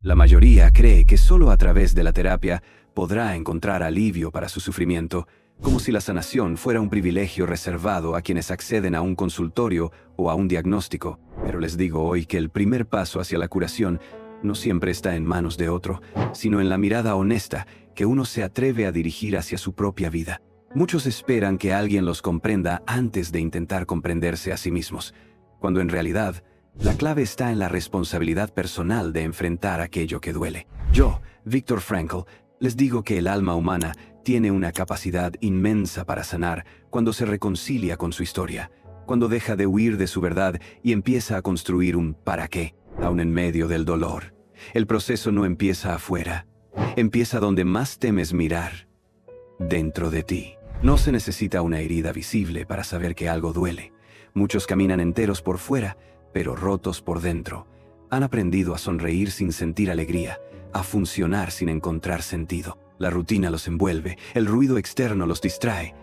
La mayoría cree que solo a través de la terapia podrá encontrar alivio para su sufrimiento, como si la sanación fuera un privilegio reservado a quienes acceden a un consultorio o a un diagnóstico. Pero les digo hoy que el primer paso hacia la curación no siempre está en manos de otro, sino en la mirada honesta que uno se atreve a dirigir hacia su propia vida. Muchos esperan que alguien los comprenda antes de intentar comprenderse a sí mismos, cuando en realidad la clave está en la responsabilidad personal de enfrentar aquello que duele. Yo, Viktor Frankl, les digo que el alma humana tiene una capacidad inmensa para sanar cuando se reconcilia con su historia, cuando deja de huir de su verdad y empieza a construir un ¿para qué?, aún en medio del dolor. El proceso no empieza afuera, empieza donde más temes mirar, dentro de ti. No se necesita una herida visible para saber que algo duele. Muchos caminan enteros por fuera, pero rotos por dentro. Han aprendido a sonreír sin sentir alegría, a funcionar sin encontrar sentido. La rutina los envuelve, el ruido externo los distrae,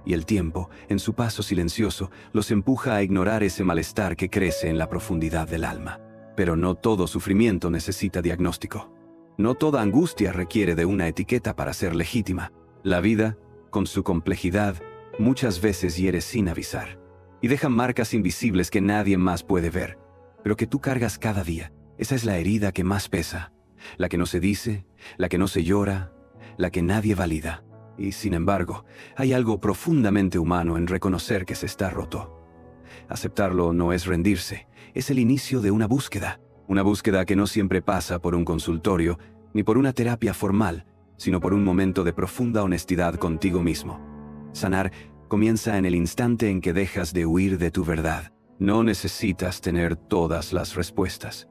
y el tiempo, en su paso silencioso, los empuja a ignorar ese malestar que crece en la profundidad del alma. Pero no todo sufrimiento necesita diagnóstico. No toda angustia requiere de una etiqueta para ser legítima. La vida, con su complejidad, muchas veces hiere sin avisar, y deja marcas invisibles que nadie más puede ver, pero que tú cargas cada día. Esa es la herida que más pesa, la que no se dice, la que no se llora, la que nadie valida. Y sin embargo, hay algo profundamente humano en reconocer que se está roto. Aceptarlo no es rendirse, es el inicio de una búsqueda que no siempre pasa por un consultorio ni por una terapia formal, sino por un momento de profunda honestidad contigo mismo. Sanar comienza en el instante en que dejas de huir de tu verdad. No necesitas tener todas las respuestas.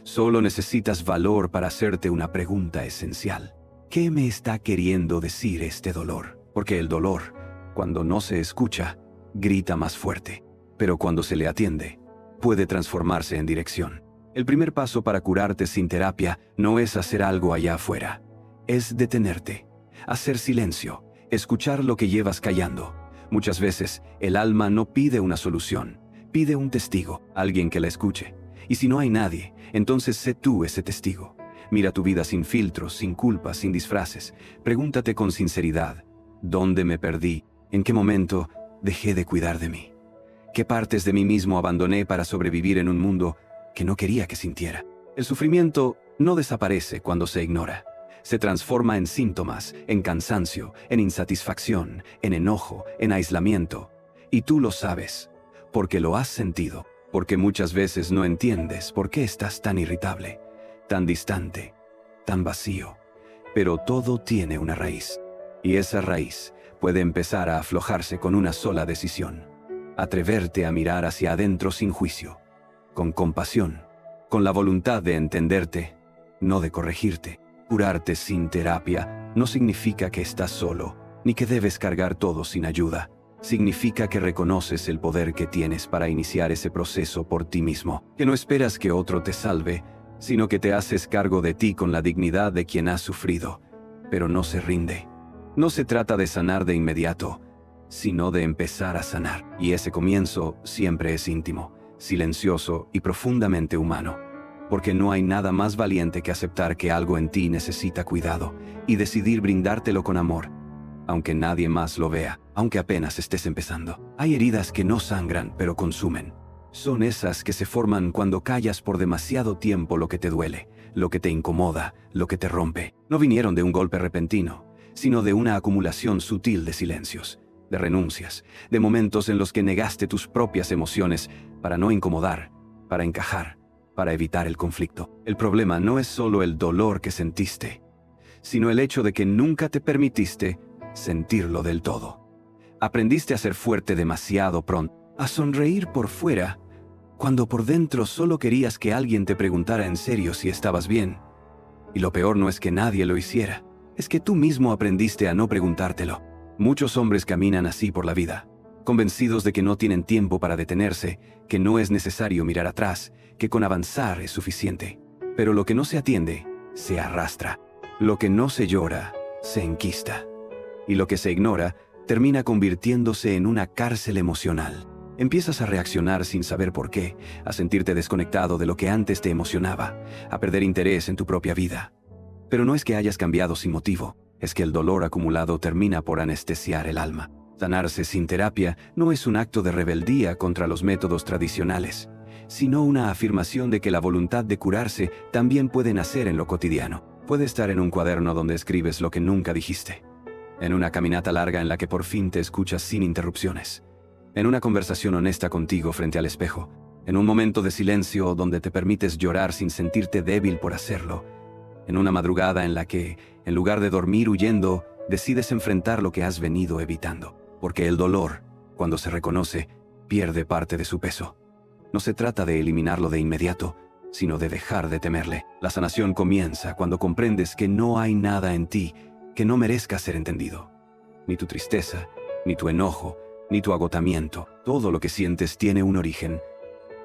Solo necesitas valor para hacerte una pregunta esencial. ¿Qué me está queriendo decir este dolor? Porque el dolor, cuando no se escucha, grita más fuerte. Pero cuando se le atiende, puede transformarse en dirección. El primer paso para curarte sin terapia no es hacer algo allá afuera. Es detenerte, hacer silencio, escuchar lo que llevas callando. Muchas veces, el alma no pide una solución, pide un testigo, alguien que la escuche. Y si no hay nadie, entonces sé tú ese testigo. Mira tu vida sin filtros, sin culpas, sin disfraces. Pregúntate con sinceridad, ¿dónde me perdí? ¿En qué momento dejé de cuidar de mí? ¿Qué partes de mí mismo abandoné para sobrevivir en un mundo que no quería que sintiera? El sufrimiento no desaparece cuando se ignora. Se transforma en síntomas, en cansancio, en insatisfacción, en enojo, en aislamiento. Y tú lo sabes, porque lo has sentido, porque muchas veces no entiendes por qué estás tan irritable, tan distante, tan vacío. Pero todo tiene una raíz, y esa raíz puede empezar a aflojarse con una sola decisión. Atreverte a mirar hacia adentro sin juicio, con compasión, con la voluntad de entenderte, no de corregirte. Curarte sin terapia no significa que estás solo, ni que debes cargar todo sin ayuda. Significa que reconoces el poder que tienes para iniciar ese proceso por ti mismo, que no esperas que otro te salve, sino que te haces cargo de ti con la dignidad de quien has sufrido, pero no se rinde. No se trata de sanar de inmediato, sino de empezar a sanar. Y ese comienzo siempre es íntimo, silencioso y profundamente humano. Porque no hay nada más valiente que aceptar que algo en ti necesita cuidado y decidir brindártelo con amor, aunque nadie más lo vea, aunque apenas estés empezando. Hay heridas que no sangran, pero consumen. Son esas que se forman cuando callas por demasiado tiempo lo que te duele, lo que te incomoda, lo que te rompe. No vinieron de un golpe repentino, sino de una acumulación sutil de silencios, de renuncias, de momentos en los que negaste tus propias emociones para no incomodar, para encajar, para evitar el conflicto. El problema no es solo el dolor que sentiste, sino el hecho de que nunca te permitiste sentirlo del todo. Aprendiste a ser fuerte demasiado pronto, a sonreír por fuera, cuando por dentro solo querías que alguien te preguntara en serio si estabas bien. Y lo peor no es que nadie lo hiciera, es que tú mismo aprendiste a no preguntártelo. Muchos hombres caminan así por la vida, convencidos de que no tienen tiempo para detenerse, que no es necesario mirar atrás, que con avanzar es suficiente. Pero lo que no se atiende, se arrastra. Lo que no se llora, se enquista. Y lo que se ignora, termina convirtiéndose en una cárcel emocional. Empiezas a reaccionar sin saber por qué, a sentirte desconectado de lo que antes te emocionaba, a perder interés en tu propia vida. Pero no es que hayas cambiado sin motivo, es que el dolor acumulado termina por anestesiar el alma. Sanarse sin terapia no es un acto de rebeldía contra los métodos tradicionales, sino una afirmación de que la voluntad de curarse también puede nacer en lo cotidiano. Puede estar en un cuaderno donde escribes lo que nunca dijiste, en una caminata larga en la que por fin te escuchas sin interrupciones, en una conversación honesta contigo frente al espejo, en un momento de silencio donde te permites llorar sin sentirte débil por hacerlo, en una madrugada en la que, en lugar de dormir huyendo, decides enfrentar lo que has venido evitando. Porque el dolor, cuando se reconoce, pierde parte de su peso. No se trata de eliminarlo de inmediato, sino de dejar de temerle. La sanación comienza cuando comprendes que no hay nada en ti que no merezca ser entendido. Ni tu tristeza, ni tu enojo, ni tu agotamiento. Todo lo que sientes tiene un origen,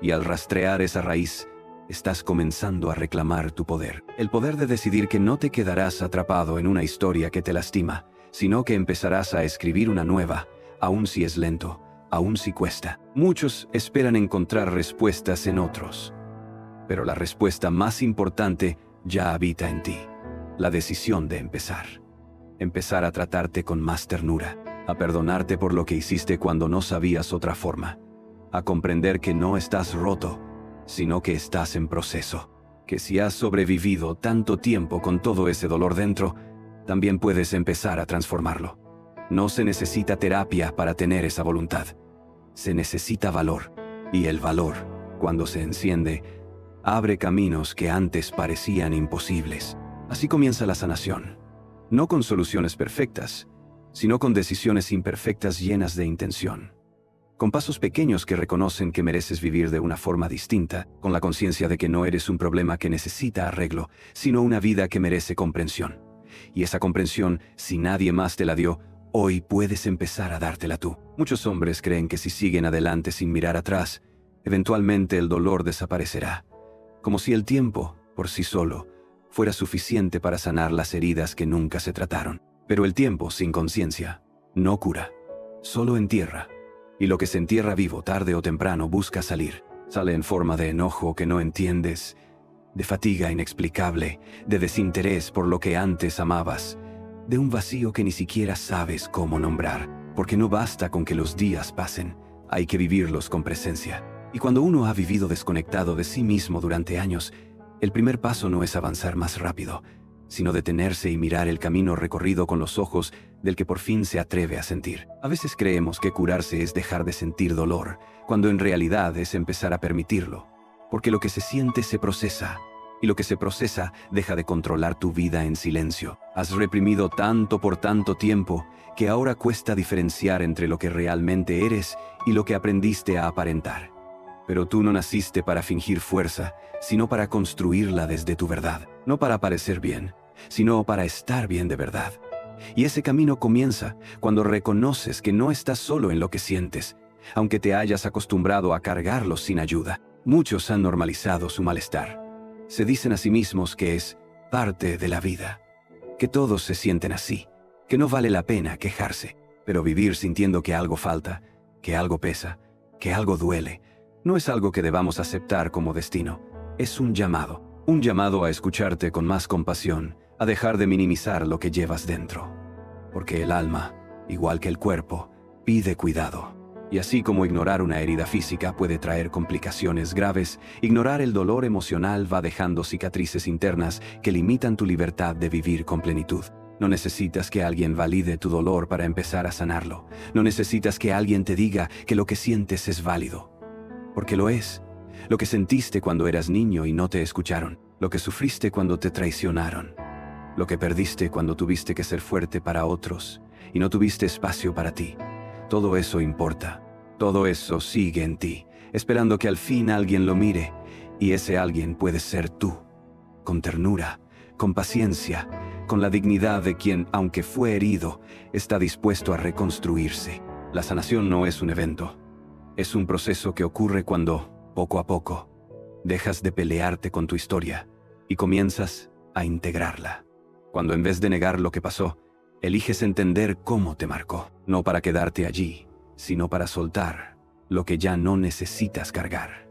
y al rastrear esa raíz, estás comenzando a reclamar tu poder. El poder de decidir que no te quedarás atrapado en una historia que te lastima, sino que empezarás a escribir una nueva, aun si es lento, aun si cuesta. Muchos esperan encontrar respuestas en otros, pero la respuesta más importante ya habita en ti. La decisión de empezar. Empezar a tratarte con más ternura, a perdonarte por lo que hiciste cuando no sabías otra forma, a comprender que no estás roto, sino que estás en proceso, que si has sobrevivido tanto tiempo con todo ese dolor dentro, también puedes empezar a transformarlo. No se necesita terapia para tener esa voluntad. Se necesita valor, y el valor, cuando se enciende, abre caminos que antes parecían imposibles. Así comienza la sanación, no con soluciones perfectas, sino con decisiones imperfectas llenas de intención. Con pasos pequeños que reconocen que mereces vivir de una forma distinta, con la conciencia de que no eres un problema que necesita arreglo, sino una vida que merece comprensión. Y esa comprensión, si nadie más te la dio, hoy puedes empezar a dártela tú. Muchos hombres creen que si siguen adelante sin mirar atrás, eventualmente el dolor desaparecerá, como si el tiempo, por sí solo, fuera suficiente para sanar las heridas que nunca se trataron. Pero el tiempo sin conciencia no cura, solo entierra. Y lo que se entierra vivo tarde o temprano busca salir. Sale en forma de enojo que no entiendes, de fatiga inexplicable, de desinterés por lo que antes amabas, de un vacío que ni siquiera sabes cómo nombrar, porque no basta con que los días pasen, hay que vivirlos con presencia. Y cuando uno ha vivido desconectado de sí mismo durante años, el primer paso no es avanzar más rápido, sino detenerse y mirar el camino recorrido con los ojos del que por fin se atreve a sentir. A veces creemos que curarse es dejar de sentir dolor, cuando en realidad es empezar a permitirlo, porque lo que se siente se procesa, y lo que se procesa deja de controlar tu vida en silencio. Has reprimido tanto por tanto tiempo que ahora cuesta diferenciar entre lo que realmente eres y lo que aprendiste a aparentar. Pero tú no naciste para fingir fuerza, sino para construirla desde tu verdad. No para parecer bien, sino para estar bien de verdad. Y ese camino comienza cuando reconoces que no estás solo en lo que sientes, aunque te hayas acostumbrado a cargarlo sin ayuda. Muchos han normalizado su malestar. Se dicen a sí mismos que es parte de la vida, que todos se sienten así, que no vale la pena quejarse. Pero vivir sintiendo que algo falta, que algo pesa, que algo duele, no es algo que debamos aceptar como destino. Es un llamado a escucharte con más compasión, a dejar de minimizar lo que llevas dentro. Porque el alma, igual que el cuerpo, pide cuidado. Y así como ignorar una herida física puede traer complicaciones graves, ignorar el dolor emocional va dejando cicatrices internas que limitan tu libertad de vivir con plenitud. No necesitas que alguien valide tu dolor para empezar a sanarlo. No necesitas que alguien te diga que lo que sientes es válido. Porque lo es. Lo que sentiste cuando eras niño y no te escucharon. Lo que sufriste cuando te traicionaron. Lo que perdiste cuando tuviste que ser fuerte para otros y no tuviste espacio para ti. Todo eso importa. Todo eso sigue en ti, esperando que al fin alguien lo mire. Y ese alguien puede ser tú. Con ternura, con paciencia, con la dignidad de quien, aunque fue herido, está dispuesto a reconstruirse. La sanación no es un evento. Es un proceso que ocurre cuando, poco a poco, dejas de pelearte con tu historia y comienzas a integrarla. Cuando en vez de negar lo que pasó, eliges entender cómo te marcó, no para quedarte allí, sino para soltar, lo que ya no necesitas cargar.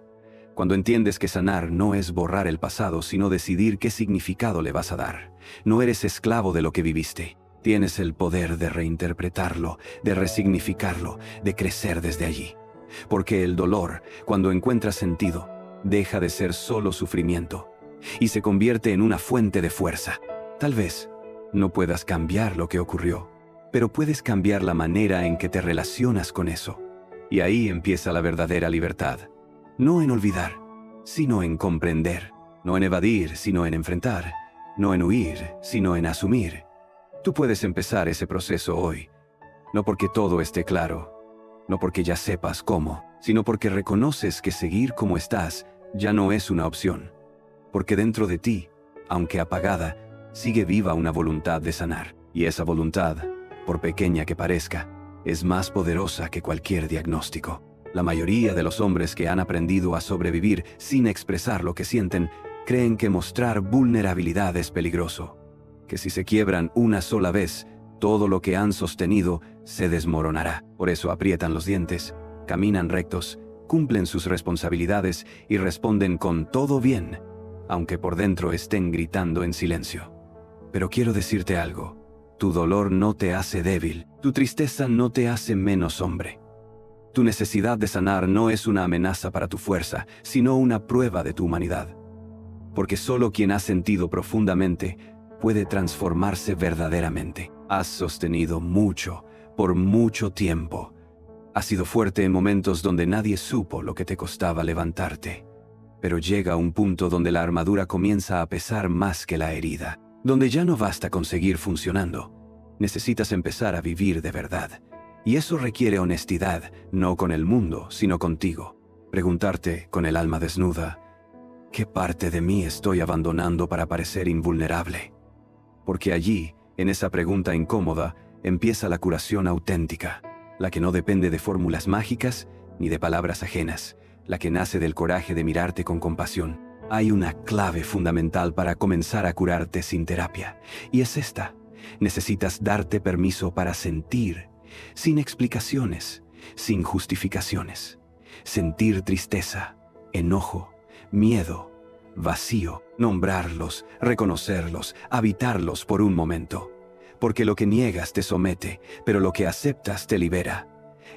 Cuando entiendes que sanar no es borrar el pasado, sino decidir qué significado le vas a dar. No eres esclavo de lo que viviste. Tienes el poder de reinterpretarlo, de resignificarlo, de crecer desde allí. Porque el dolor, cuando encuentra sentido, deja de ser solo sufrimiento y se convierte en una fuente de fuerza. Tal vez no puedas cambiar lo que ocurrió, pero puedes cambiar la manera en que te relacionas con eso. Y ahí empieza la verdadera libertad. No en olvidar, sino en comprender. No en evadir, sino en enfrentar. No en huir, sino en asumir. Tú puedes empezar ese proceso hoy. No porque todo esté claro, no porque ya sepas cómo, sino porque reconoces que seguir como estás ya no es una opción. Porque dentro de ti, aunque apagada, sigue viva una voluntad de sanar. Y esa voluntad, por pequeña que parezca, es más poderosa que cualquier diagnóstico. La mayoría de los hombres que han aprendido a sobrevivir sin expresar lo que sienten, creen que mostrar vulnerabilidad es peligroso. Que si se quiebran una sola vez, todo lo que han sostenido se desmoronará. Por eso aprietan los dientes, caminan rectos, cumplen sus responsabilidades y responden con todo bien, aunque por dentro estén gritando en silencio. Pero quiero decirte algo. Tu dolor no te hace débil, tu tristeza no te hace menos hombre. Tu necesidad de sanar no es una amenaza para tu fuerza, sino una prueba de tu humanidad. Porque solo quien ha sentido profundamente puede transformarse verdaderamente. Has sostenido mucho, por mucho tiempo. Has sido fuerte en momentos donde nadie supo lo que te costaba levantarte. Pero llega un punto donde la armadura comienza a pesar más que la herida. Donde ya no basta con seguir funcionando. Necesitas empezar a vivir de verdad. Y eso requiere honestidad, no con el mundo, sino contigo. Preguntarte, con el alma desnuda, ¿qué parte de mí estoy abandonando para parecer invulnerable? Porque allí, en esa pregunta incómoda, empieza la curación auténtica. La que no depende de fórmulas mágicas ni de palabras ajenas. La que nace del coraje de mirarte con compasión. Hay una clave fundamental para comenzar a curarte sin terapia. Y es esta. Necesitas darte permiso para sentir, sin explicaciones, sin justificaciones. Sentir tristeza, enojo, miedo, vacío. Nombrarlos, reconocerlos, habitarlos por un momento. Porque lo que niegas te somete, pero lo que aceptas te libera.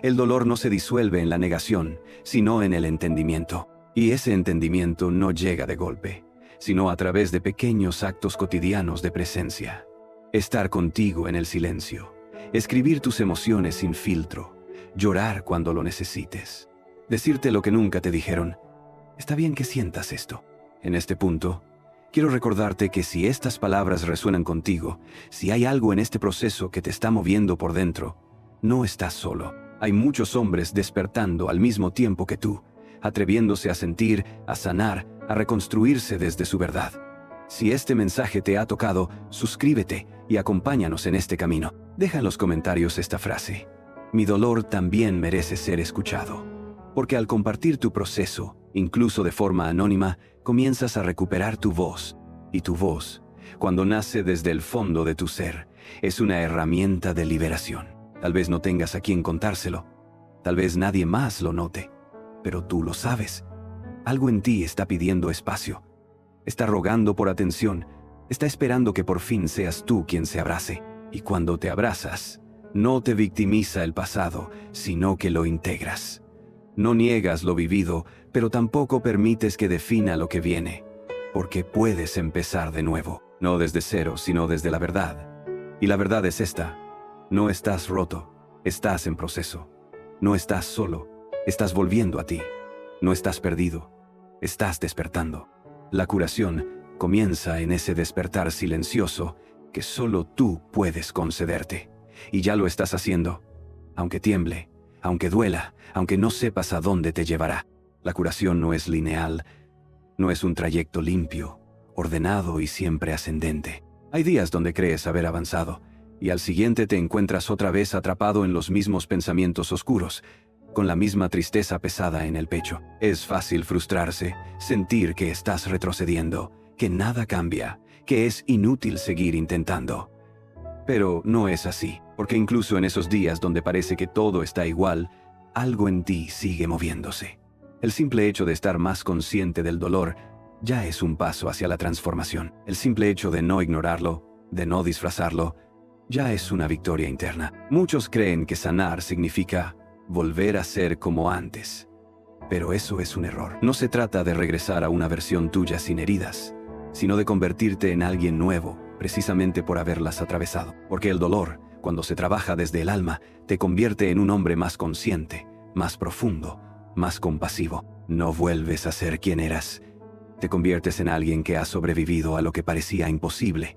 El dolor no se disuelve en la negación, sino en el entendimiento. Y ese entendimiento no llega de golpe, sino a través de pequeños actos cotidianos de presencia. Estar contigo en el silencio, escribir tus emociones sin filtro, llorar cuando lo necesites, decirte lo que nunca te dijeron. Está bien que sientas esto. En este punto, quiero recordarte que si estas palabras resuenan contigo, si hay algo en este proceso que te está moviendo por dentro, no estás solo. Hay muchos hombres despertando al mismo tiempo que tú, atreviéndose a sentir, a sanar, a reconstruirse desde su verdad. Si este mensaje te ha tocado, suscríbete y acompáñanos en este camino. Deja en los comentarios esta frase: mi dolor también merece ser escuchado. Porque al compartir tu proceso, incluso de forma anónima, comienzas a recuperar tu voz. Y tu voz, cuando nace desde el fondo de tu ser, es una herramienta de liberación. Tal vez no tengas a quien contárselo. Tal vez nadie más lo note. Pero tú lo sabes. Algo en ti está pidiendo espacio. Está rogando por atención. Está esperando que por fin seas tú quien se abrace. Y cuando te abrazas, no te victimiza el pasado, sino que lo integras. No niegas lo vivido, pero tampoco permites que defina lo que viene. Porque puedes empezar de nuevo. No desde cero, sino desde la verdad. Y la verdad es esta. No estás roto. Estás en proceso. No estás solo. Estás volviendo a ti. No estás perdido. Estás despertando. La curación comienza en ese despertar silencioso que solo tú puedes concederte. Y ya lo estás haciendo. Aunque tiemble, aunque duela, aunque no sepas a dónde te llevará. La curación no es lineal. No es un trayecto limpio, ordenado y siempre ascendente. Hay días donde crees haber avanzado, y al siguiente te encuentras otra vez atrapado en los mismos pensamientos oscuros, con la misma tristeza pesada en el pecho. Es fácil frustrarse, sentir que estás retrocediendo, que nada cambia, que es inútil seguir intentando. Pero no es así, porque incluso en esos días donde parece que todo está igual, algo en ti sigue moviéndose. El simple hecho de estar más consciente del dolor ya es un paso hacia la transformación. El simple hecho de no ignorarlo, de no disfrazarlo, ya es una victoria interna. Muchos creen que sanar significa volver a ser como antes. Pero eso es un error. No se trata de regresar a una versión tuya sin heridas, sino de convertirte en alguien nuevo, precisamente por haberlas atravesado. Porque el dolor, cuando se trabaja desde el alma, te convierte en un hombre más consciente, más profundo, más compasivo. No vuelves a ser quien eras. Te conviertes en alguien que ha sobrevivido a lo que parecía imposible.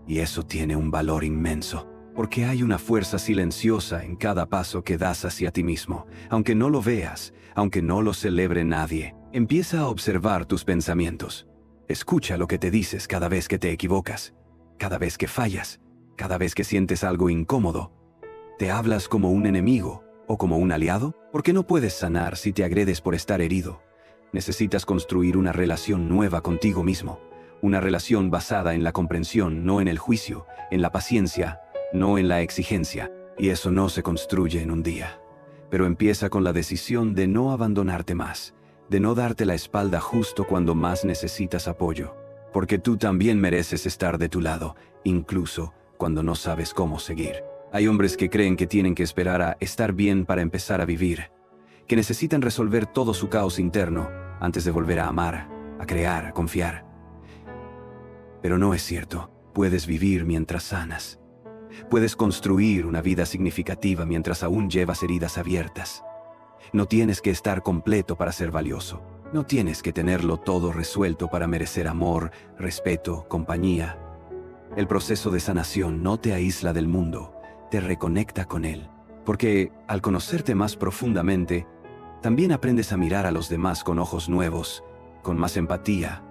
Y eso tiene un valor inmenso, porque hay una fuerza silenciosa en cada paso que das hacia ti mismo. Aunque no lo veas, aunque no lo celebre nadie, empieza a observar tus pensamientos. Escucha lo que te dices cada vez que te equivocas, cada vez que fallas, cada vez que sientes algo incómodo. ¿Te hablas como un enemigo o como un aliado? ¿Por qué no puedes sanar si te agredes por estar herido? Necesitas construir una relación nueva contigo mismo. Una relación basada en la comprensión, no en el juicio, en la paciencia, no en la exigencia. Y eso no se construye en un día. Pero empieza con la decisión de no abandonarte más, de no darte la espalda justo cuando más necesitas apoyo. Porque tú también mereces estar de tu lado, incluso cuando no sabes cómo seguir. Hay hombres que creen que tienen que esperar a estar bien para empezar a vivir, que necesitan resolver todo su caos interno antes de volver a amar, a crear, a confiar. Pero no es cierto. Puedes vivir mientras sanas. Puedes construir una vida significativa mientras aún llevas heridas abiertas. No tienes que estar completo para ser valioso. No tienes que tenerlo todo resuelto para merecer amor, respeto, compañía. El proceso de sanación no te aísla del mundo, te reconecta con él. Porque al conocerte más profundamente, también aprendes a mirar a los demás con ojos nuevos, con más empatía,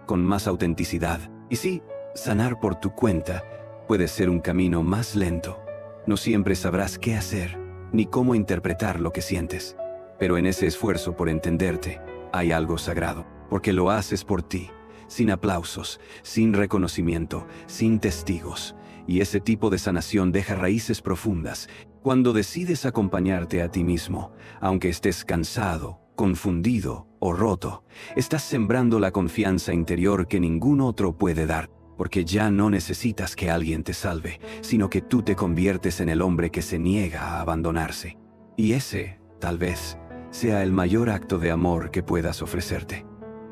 con más autenticidad. Y sí, sanar por tu cuenta puede ser un camino más lento. No siempre sabrás qué hacer, ni cómo interpretar lo que sientes. Pero en ese esfuerzo por entenderte, hay algo sagrado, porque lo haces por ti, sin aplausos, sin reconocimiento, sin testigos. Y ese tipo de sanación deja raíces profundas. Cuando decides acompañarte a ti mismo, aunque estés cansado, confundido o roto, estás sembrando la confianza interior que ningún otro puede dar, porque ya no necesitas que alguien te salve, sino que tú te conviertes en el hombre que se niega a abandonarse. Y ese, tal vez, sea el mayor acto de amor que puedas ofrecerte.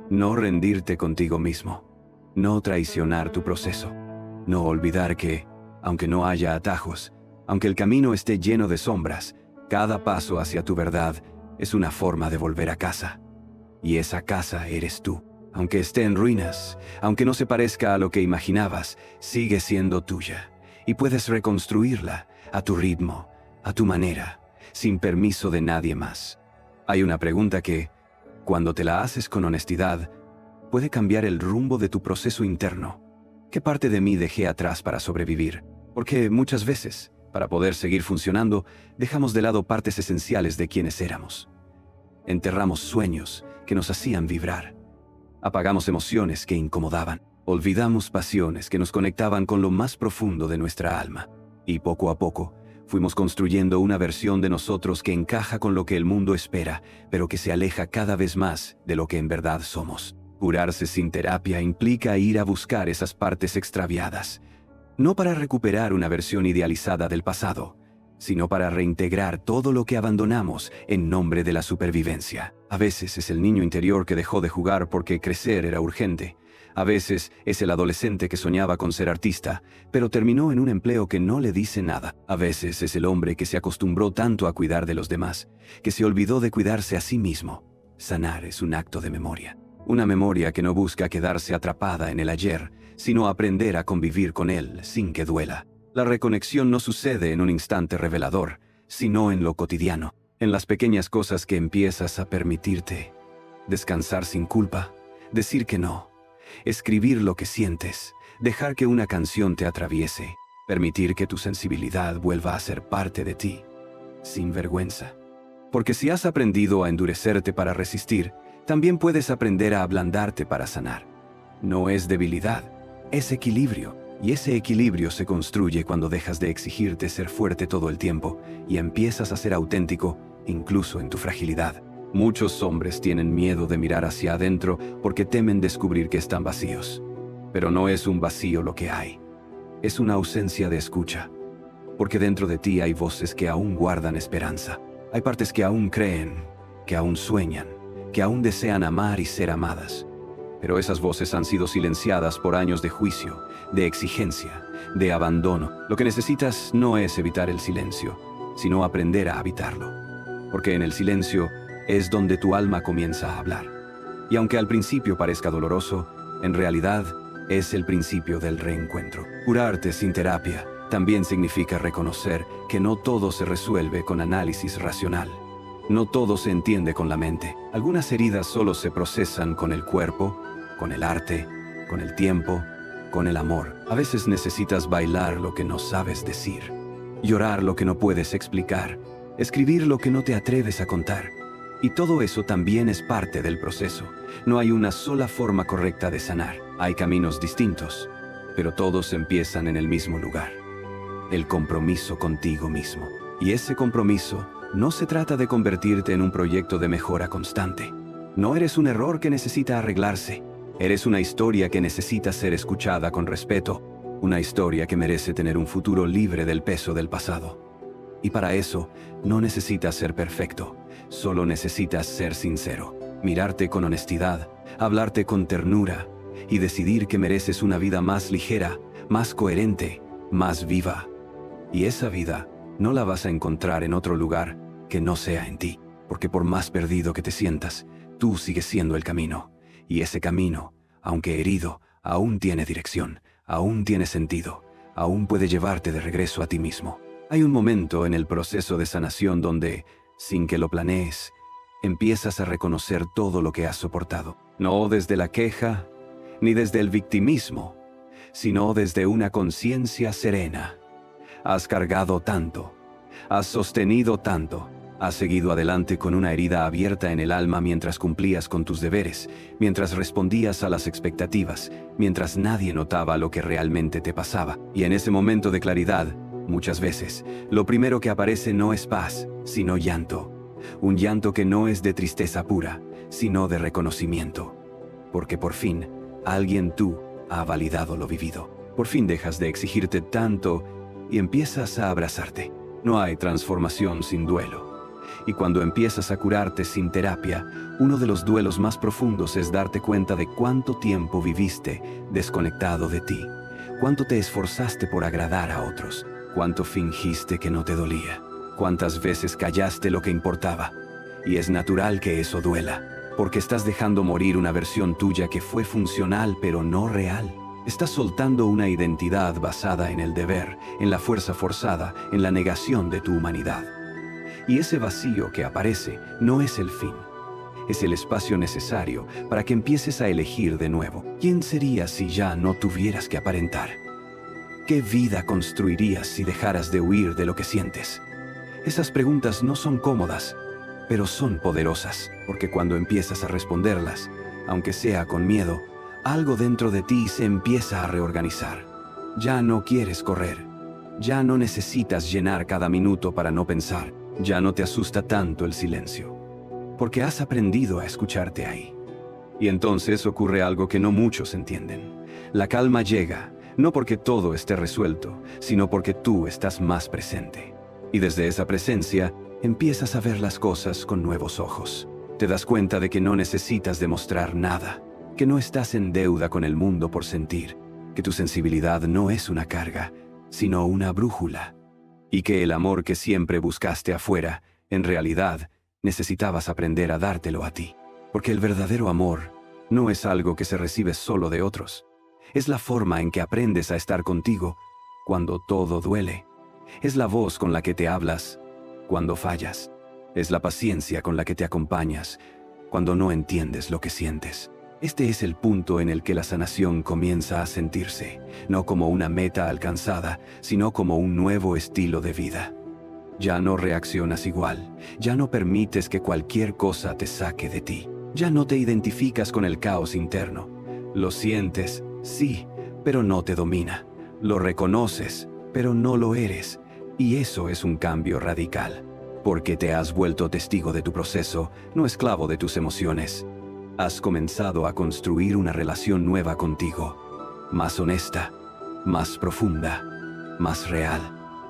No rendirte contigo mismo, no traicionar tu proceso, no olvidar que, aunque no haya atajos, aunque el camino esté lleno de sombras, cada paso hacia tu verdad es una forma de volver a casa. Y esa casa eres tú. Aunque esté en ruinas, aunque no se parezca a lo que imaginabas, sigue siendo tuya. Y puedes reconstruirla a tu ritmo, a tu manera, sin permiso de nadie más. Hay una pregunta que, cuando te la haces con honestidad, puede cambiar el rumbo de tu proceso interno. ¿Qué parte de mí dejé atrás para sobrevivir? Porque muchas veces, para poder seguir funcionando, dejamos de lado partes esenciales de quienes éramos. Enterramos sueños que nos hacían vibrar. Apagamos emociones que incomodaban. Olvidamos pasiones que nos conectaban con lo más profundo de nuestra alma. Y poco a poco, fuimos construyendo una versión de nosotros que encaja con lo que el mundo espera, pero que se aleja cada vez más de lo que en verdad somos. Curarse sin terapia implica ir a buscar esas partes extraviadas. No para recuperar una versión idealizada del pasado, sino para reintegrar todo lo que abandonamos en nombre de la supervivencia. A veces es el niño interior que dejó de jugar porque crecer era urgente. A veces es el adolescente que soñaba con ser artista, pero terminó en un empleo que no le dice nada. A veces es el hombre que se acostumbró tanto a cuidar de los demás, que se olvidó de cuidarse a sí mismo. Sanar es un acto de memoria. Una memoria que no busca quedarse atrapada en el ayer, sino aprender a convivir con él sin que duela. La reconexión no sucede en un instante revelador, sino en lo cotidiano, en las pequeñas cosas que empiezas a permitirte. Descansar sin culpa, decir que no, escribir lo que sientes, dejar que una canción te atraviese, permitir que tu sensibilidad vuelva a ser parte de ti, sin vergüenza. Porque si has aprendido a endurecerte para resistir, también puedes aprender a ablandarte para sanar. No es debilidad, es equilibrio. Y ese equilibrio se construye cuando dejas de exigirte ser fuerte todo el tiempo y empiezas a ser auténtico incluso en tu fragilidad. Muchos hombres tienen miedo de mirar hacia adentro porque temen descubrir que están vacíos. Pero no es un vacío lo que hay. Es una ausencia de escucha. Porque dentro de ti hay voces que aún guardan esperanza. Hay partes que aún creen, que aún sueñan, que aún desean amar y ser amadas. Pero esas voces han sido silenciadas por años de juicio, de exigencia, de abandono. Lo que necesitas no es evitar el silencio, sino aprender a habitarlo. Porque en el silencio es donde tu alma comienza a hablar. Y aunque al principio parezca doloroso, en realidad es el principio del reencuentro. Curarte sin terapia también significa reconocer que no todo se resuelve con análisis racional. No todo se entiende con la mente. Algunas heridas solo se procesan con el cuerpo, con el arte, con el tiempo, con el amor. A veces necesitas bailar lo que no sabes decir, llorar lo que no puedes explicar, escribir lo que no te atreves a contar. Y todo eso también es parte del proceso. No hay una sola forma correcta de sanar. Hay caminos distintos, pero todos empiezan en el mismo lugar. El compromiso contigo mismo. Y ese compromiso no se trata de convertirte en un proyecto de mejora constante. No eres un error que necesita arreglarse. Eres una historia que necesita ser escuchada con respeto. Una historia que merece tener un futuro libre del peso del pasado. Y para eso, no necesitas ser perfecto. Solo necesitas ser sincero. Mirarte con honestidad, hablarte con ternura y decidir que mereces una vida más ligera, más coherente, más viva. Y esa vida no la vas a encontrar en otro lugar que no sea en ti. Porque por más perdido que te sientas, tú sigues siendo el camino. Y ese camino, aunque herido, aún tiene dirección, aún tiene sentido, aún puede llevarte de regreso a ti mismo. Hay un momento en el proceso de sanación donde, sin que lo planees, empiezas a reconocer todo lo que has soportado. No desde la queja, ni desde el victimismo, sino desde una conciencia serena. Has cargado tanto, has sostenido tanto, has seguido adelante con una herida abierta en el alma mientras cumplías con tus deberes, mientras respondías a las expectativas, mientras nadie notaba lo que realmente te pasaba. Y en ese momento de claridad, muchas veces, lo primero que aparece no es paz, sino llanto. Un llanto que no es de tristeza pura, sino de reconocimiento. Porque por fin, tú ha validado lo vivido. Por fin dejas de exigirte tanto y empiezas a abrazarte. No hay transformación sin duelo. Y cuando empiezas a curarte sin terapia, uno de los duelos más profundos es darte cuenta de cuánto tiempo viviste desconectado de ti. Cuánto te esforzaste por agradar a otros. Cuánto fingiste que no te dolía. Cuántas veces callaste lo que importaba. Y es natural que eso duela, porque estás dejando morir una versión tuya que fue funcional pero no real. Estás soltando una identidad basada en el deber, en la fuerza forzada, en la negación de tu humanidad. Y ese vacío que aparece no es el fin. Es el espacio necesario para que empieces a elegir de nuevo. ¿Quién serías si ya no tuvieras que aparentar? ¿Qué vida construirías si dejaras de huir de lo que sientes? Esas preguntas no son cómodas, pero son poderosas, porque cuando empiezas a responderlas, aunque sea con miedo, algo dentro de ti se empieza a reorganizar. Ya no quieres correr. Ya no necesitas llenar cada minuto para no pensar. Ya no te asusta tanto el silencio, porque has aprendido a escucharte ahí. Y entonces ocurre algo que no muchos entienden. La calma llega, no porque todo esté resuelto, sino porque tú estás más presente. Y desde esa presencia, empiezas a ver las cosas con nuevos ojos. Te das cuenta de que no necesitas demostrar nada, que no estás en deuda con el mundo por sentir, que tu sensibilidad no es una carga, sino una brújula. Y que el amor que siempre buscaste afuera, en realidad, necesitabas aprender a dártelo a ti. Porque el verdadero amor no es algo que se recibe solo de otros. Es la forma en que aprendes a estar contigo cuando todo duele. Es la voz con la que te hablas cuando fallas. Es la paciencia con la que te acompañas cuando no entiendes lo que sientes. Este es el punto en el que la sanación comienza a sentirse, no como una meta alcanzada, sino como un nuevo estilo de vida. Ya no reaccionas igual, ya no permites que cualquier cosa te saque de ti, ya no te identificas con el caos interno. Lo sientes, sí, pero no te domina. Lo reconoces, pero no lo eres, y eso es un cambio radical. porque te has vuelto testigo de tu proceso, no esclavo de tus emociones. Has comenzado a construir una relación nueva contigo, más honesta, más profunda, más real.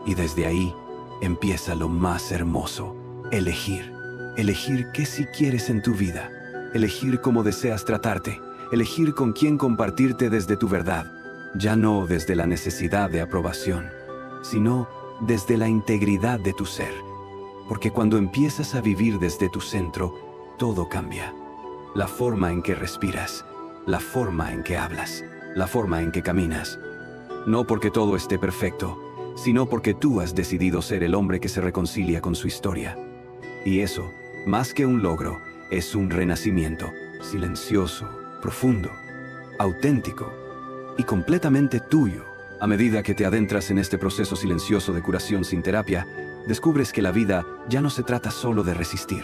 Y desde ahí empieza lo más hermoso: elegir. Elegir qué sí quieres en tu vida. Elegir cómo deseas tratarte. Elegir con quién compartirte desde tu verdad. Ya no desde la necesidad de aprobación, sino desde la integridad de tu ser. Porque cuando empiezas a vivir desde tu centro, todo cambia. La forma en que respiras, la forma en que hablas, la forma en que caminas. No porque todo esté perfecto, sino porque tú has decidido ser el hombre que se reconcilia con su historia. Y eso, más que un logro, es un renacimiento, silencioso, profundo, auténtico y completamente tuyo. A medida que te adentras en este proceso silencioso de curación sin terapia, descubres que la vida ya no se trata solo de resistir.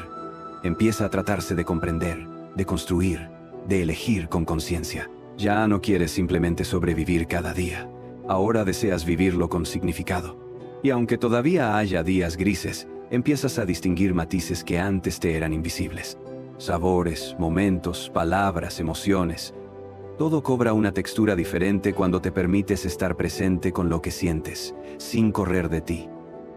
Empieza a tratarse de comprender, de construir, de elegir con conciencia. Ya no quieres simplemente sobrevivir cada día. Ahora deseas vivirlo con significado. Y aunque todavía haya días grises, empiezas a distinguir matices que antes te eran invisibles. Sabores, momentos, palabras, emociones. Todo cobra una textura diferente cuando te permites estar presente con lo que sientes, sin correr de ti,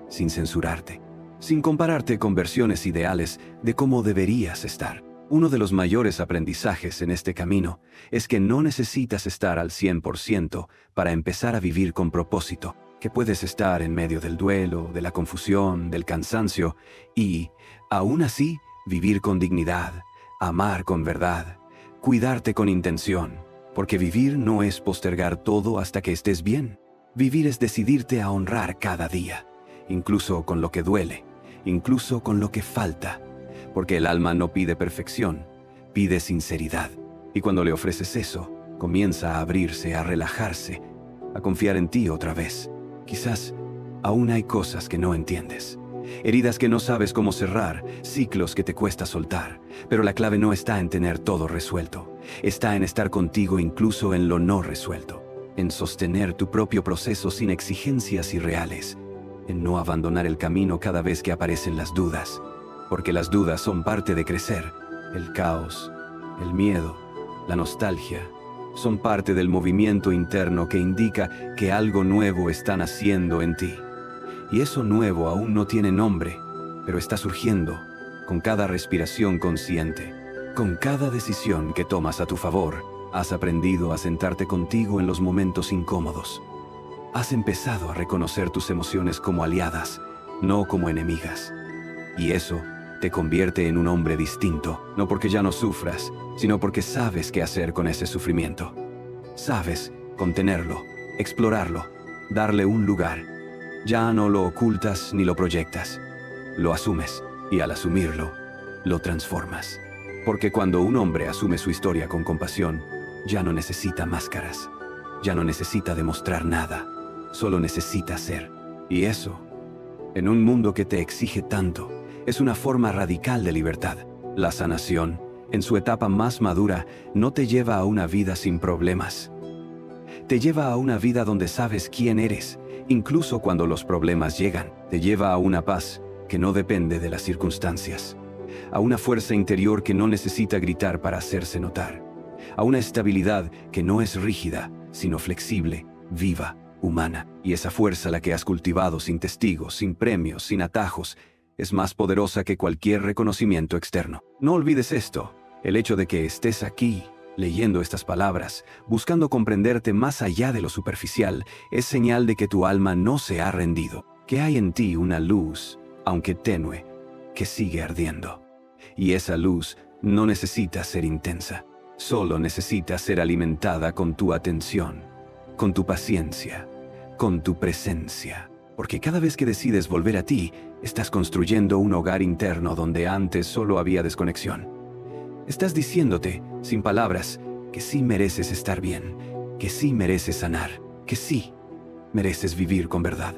sin censurarte, sin compararte con versiones ideales de cómo deberías estar. Uno de los mayores aprendizajes en este camino es que no necesitas estar al 100% para empezar a vivir con propósito, que puedes estar en medio del duelo, de la confusión, del cansancio y, aún así, vivir con dignidad, amar con verdad, cuidarte con intención. Porque vivir no es postergar todo hasta que estés bien. Vivir es decidirte a honrar cada día, incluso con lo que duele, incluso con lo que falta. Porque el alma no pide perfección, pide sinceridad. Y cuando le ofreces eso, comienza a abrirse, a relajarse, a confiar en ti otra vez. Quizás aún hay cosas que no entiendes, heridas que no sabes cómo cerrar, ciclos que te cuesta soltar. Pero la clave no está en tener todo resuelto. Está en estar contigo incluso en lo no resuelto. En sostener tu propio proceso sin exigencias irreales. En no abandonar el camino cada vez que aparecen las dudas. Porque las dudas son parte de crecer. El caos, el miedo, la nostalgia, son parte del movimiento interno que indica que algo nuevo está naciendo en ti. Y eso nuevo aún no tiene nombre, pero está surgiendo con cada respiración consciente. Con cada decisión que tomas a tu favor, has aprendido a sentarte contigo en los momentos incómodos. Has empezado a reconocer tus emociones como aliadas, no como enemigas. Y eso te convierte en un hombre distinto, no porque ya no sufras, sino porque sabes qué hacer con ese sufrimiento. Sabes contenerlo, explorarlo, darle un lugar. Ya no lo ocultas ni lo proyectas. Lo asumes, y al asumirlo, lo transformas. Porque cuando un hombre asume su historia con compasión, ya no necesita máscaras. Ya no necesita demostrar nada. Solo necesita ser. Y eso, en un mundo que te exige tanto, es una forma radical de libertad. La sanación, en su etapa más madura, no te lleva a una vida sin problemas. Te lleva a una vida donde sabes quién eres, incluso cuando los problemas llegan. Te lleva a una paz que no depende de las circunstancias. A una fuerza interior que no necesita gritar para hacerse notar. A una estabilidad que no es rígida, sino flexible, viva, humana. Y esa fuerza, la que has cultivado sin testigos, sin premios, sin atajos, es más poderosa que cualquier reconocimiento externo. No olvides esto: el hecho de que estés aquí, leyendo estas palabras, buscando comprenderte más allá de lo superficial, es señal de que tu alma no se ha rendido, que hay en ti una luz, aunque tenue, que sigue ardiendo. Y esa luz no necesita ser intensa, solo necesita ser alimentada con tu atención, con tu paciencia, con tu presencia. Porque cada vez que decides volver a ti, estás construyendo un hogar interno donde antes solo había desconexión. Estás diciéndote, sin palabras, que sí mereces estar bien, que sí mereces sanar, que sí mereces vivir con verdad.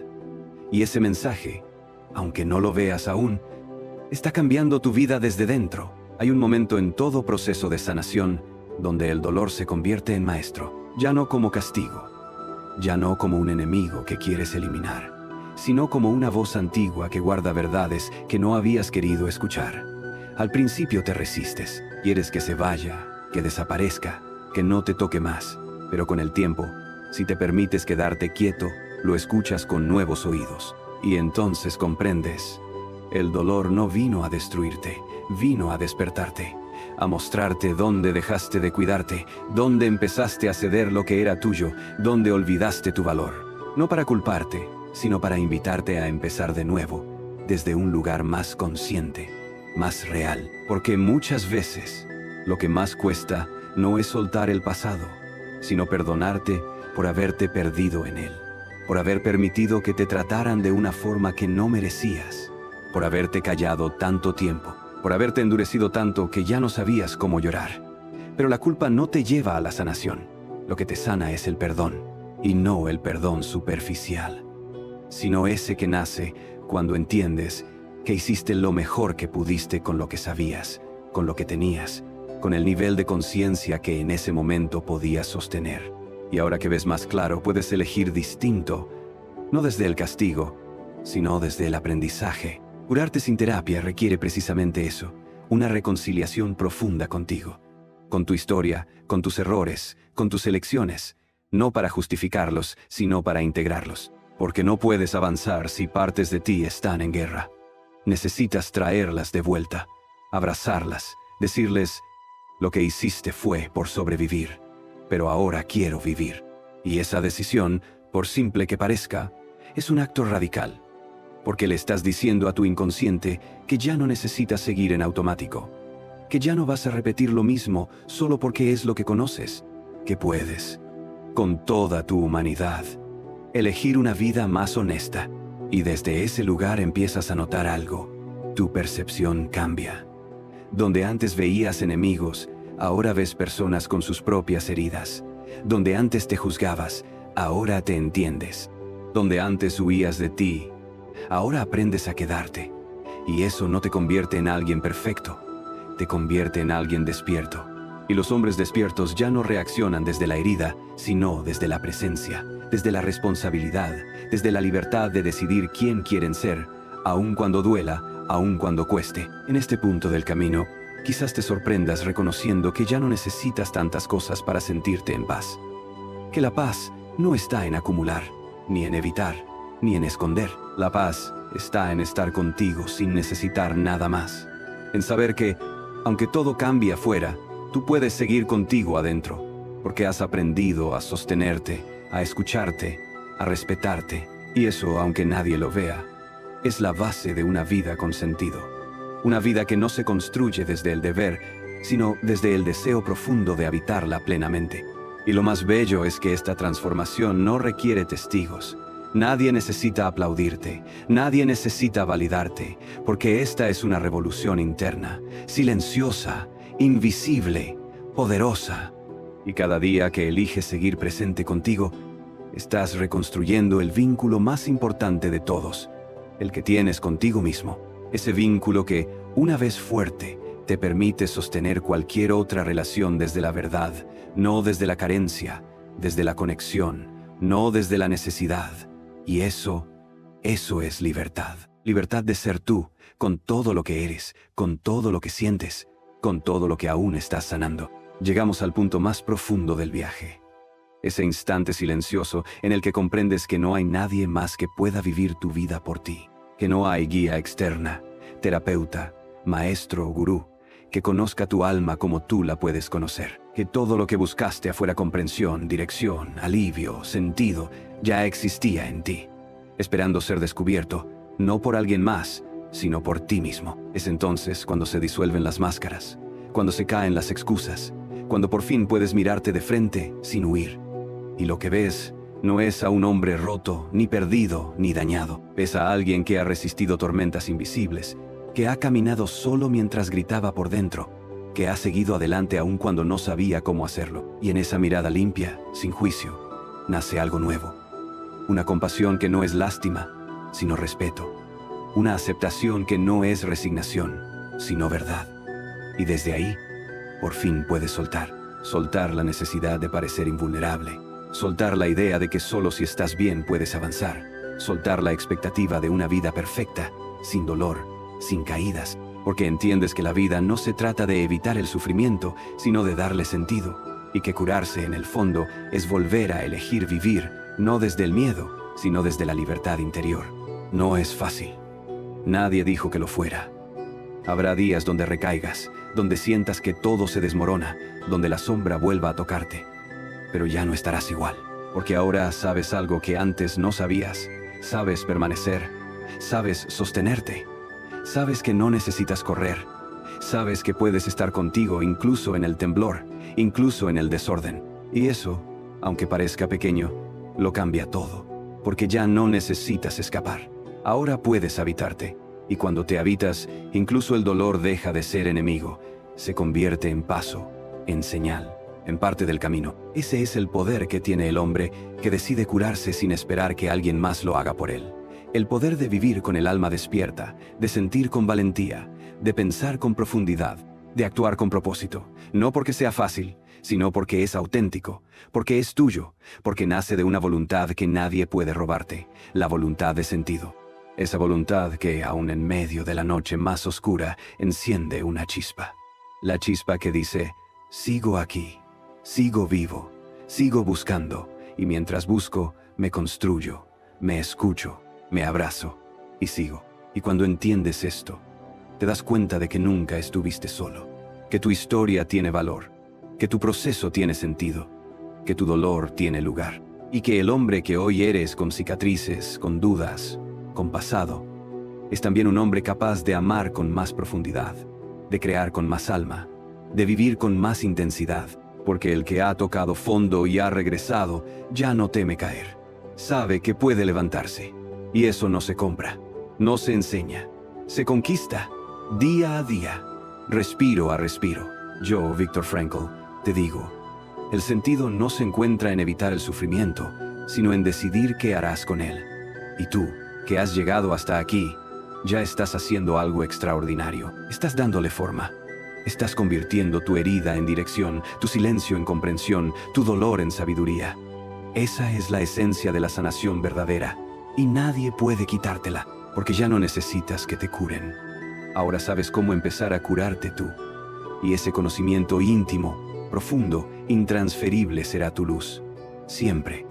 Y ese mensaje, aunque no lo veas aún, está cambiando tu vida desde dentro. Hay un momento en todo proceso de sanación donde el dolor se convierte en maestro, ya no como castigo, ya no como un enemigo que quieres eliminar, sino como una voz antigua que guarda verdades que no habías querido escuchar. Al principio te resistes, quieres que se vaya, que desaparezca, que no te toque más, pero con el tiempo, si te permites quedarte quieto, lo escuchas con nuevos oídos. Y entonces comprendes, el dolor no vino a destruirte, vino a despertarte, a mostrarte dónde dejaste de cuidarte, dónde empezaste a ceder lo que era tuyo, dónde olvidaste tu valor. No para culparte, sino para invitarte a empezar de nuevo, desde un lugar más consciente, más real. Porque muchas veces, lo que más cuesta no es soltar el pasado, sino perdonarte por haberte perdido en él, por haber permitido que te trataran de una forma que no merecías, por haberte callado tanto tiempo, por haberte endurecido tanto que ya no sabías cómo llorar. Pero la culpa no te lleva a la sanación. Lo que te sana es el perdón, y no el perdón superficial, sino ese que nace cuando entiendes que hiciste lo mejor que pudiste con lo que sabías, con lo que tenías, con el nivel de conciencia que en ese momento podías sostener. Y ahora que ves más claro, puedes elegir distinto, no desde el castigo, sino desde el aprendizaje. Curarte sin terapia requiere precisamente eso, una reconciliación profunda contigo, con tu historia, con tus errores, con tus elecciones, no para justificarlos, sino para integrarlos. Porque no puedes avanzar si partes de ti están en guerra. Necesitas traerlas de vuelta, abrazarlas, decirles, lo que hiciste fue por sobrevivir, pero ahora quiero vivir. Y esa decisión, por simple que parezca, es un acto radical, porque le estás diciendo a tu inconsciente que ya no necesitas seguir en automático, que ya no vas a repetir lo mismo solo porque es lo que conoces, que puedes, con toda tu humanidad, elegir una vida más honesta. Y desde ese lugar empiezas a notar algo. Tu percepción cambia. Donde antes veías enemigos, ahora ves personas con sus propias heridas. Donde antes te juzgabas, ahora te entiendes. Donde antes huías de ti, ahora aprendes a quedarte. Y eso no te convierte en alguien perfecto, te convierte en alguien despierto. Y los hombres despiertos ya no reaccionan desde la herida, sino desde la presencia, desde la responsabilidad, desde la libertad de decidir quién quieren ser, aun cuando duela, aun cuando cueste. En este punto del camino, quizás te sorprendas reconociendo que ya no necesitas tantas cosas para sentirte en paz. Que la paz no está en acumular, ni en evitar, ni en esconder. La paz está en estar contigo sin necesitar nada más. En saber que, aunque todo cambie afuera, tú puedes seguir contigo adentro, porque has aprendido a sostenerte, a escucharte, a respetarte. Y eso, aunque nadie lo vea, es la base de una vida con sentido. Una vida que no se construye desde el deber, sino desde el deseo profundo de habitarla plenamente. Y lo más bello es que esta transformación no requiere testigos. Nadie necesita aplaudirte, nadie necesita validarte, porque esta es una revolución interna, silenciosa, invisible, poderosa. Y cada día que eliges seguir presente contigo, estás reconstruyendo el vínculo más importante de todos, el que tienes contigo mismo. Ese vínculo que, una vez fuerte, te permite sostener cualquier otra relación desde la verdad, no desde la carencia, desde la conexión, no desde la necesidad. Y eso es libertad. Libertad de ser tú, con todo lo que eres, con todo lo que sientes, con todo lo que aún estás sanando. Llegamos al punto más profundo del viaje. Ese instante silencioso en el que comprendes que no hay nadie más que pueda vivir tu vida por ti. Que no hay guía externa, terapeuta, maestro o gurú, que conozca tu alma como tú la puedes conocer. Que todo lo que buscaste afuera, comprensión, dirección, alivio, sentido, ya existía en ti, esperando ser descubierto, no por alguien más, sino por ti mismo. Es entonces cuando se disuelven las máscaras, cuando se caen las excusas, cuando por fin puedes mirarte de frente sin huir. Y lo que ves no es a un hombre roto, ni perdido, ni dañado. Ves a alguien que ha resistido tormentas invisibles, que ha caminado solo mientras gritaba por dentro, que ha seguido adelante aun cuando no sabía cómo hacerlo. Y en esa mirada limpia, sin juicio, nace algo nuevo. Una compasión que no es lástima, sino respeto. Una aceptación que no es resignación, sino verdad. Y desde ahí, por fin puedes soltar. Soltar la necesidad de parecer invulnerable. Soltar la idea de que solo si estás bien puedes avanzar. Soltar la expectativa de una vida perfecta, sin dolor, sin caídas, porque entiendes que la vida no se trata de evitar el sufrimiento, sino de darle sentido, y que curarse en el fondo es volver a elegir vivir, no desde el miedo, sino desde la libertad interior. No es fácil. Nadie dijo que lo fuera. Habrá días donde recaigas, donde sientas que todo se desmorona, donde la sombra vuelva a tocarte. Pero ya no estarás igual, porque ahora sabes algo que antes no sabías. Sabes permanecer, sabes sostenerte, sabes que no necesitas correr, sabes que puedes estar contigo incluso en el temblor, incluso en el desorden. Y eso, aunque parezca pequeño, lo cambia todo, porque ya no necesitas escapar. Ahora puedes habitarte, y cuando te habitas, incluso el dolor deja de ser enemigo, se convierte en paso, en señal, en parte del camino. Ese es el poder que tiene el hombre que decide curarse sin esperar que alguien más lo haga por él. El poder de vivir con el alma despierta, de sentir con valentía, de pensar con profundidad, de actuar con propósito, no porque sea fácil, sino porque es auténtico, porque es tuyo, porque nace de una voluntad que nadie puede robarte, la voluntad de sentido. Esa voluntad que, aun en medio de la noche más oscura, enciende una chispa. La chispa que dice, sigo aquí, sigo vivo, sigo buscando, y mientras busco, me construyo, me escucho, me abrazo, y sigo. Y cuando entiendes esto, te das cuenta de que nunca estuviste solo, que tu historia tiene valor, que tu proceso tiene sentido, que tu dolor tiene lugar, y que el hombre que hoy eres con cicatrices, con dudas, con pasado, es también un hombre capaz de amar con más profundidad, de crear con más alma, de vivir con más intensidad, porque el que ha tocado fondo y ha regresado ya no teme caer. Sabe que puede levantarse, y eso no se compra, no se enseña, se conquista día a día, respiro a respiro. Yo, Viktor Frankl, te digo, el sentido no se encuentra en evitar el sufrimiento, sino en decidir qué harás con él. Y tú, que has llegado hasta aquí, ya estás haciendo algo extraordinario. Estás dándole forma. Estás convirtiendo tu herida en dirección, tu silencio en comprensión, tu dolor en sabiduría. Esa es la esencia de la sanación verdadera, y nadie puede quitártela, porque ya no necesitas que te curen. Ahora sabes cómo empezar a curarte tú, y ese conocimiento íntimo, profundo, intransferible será tu luz, siempre.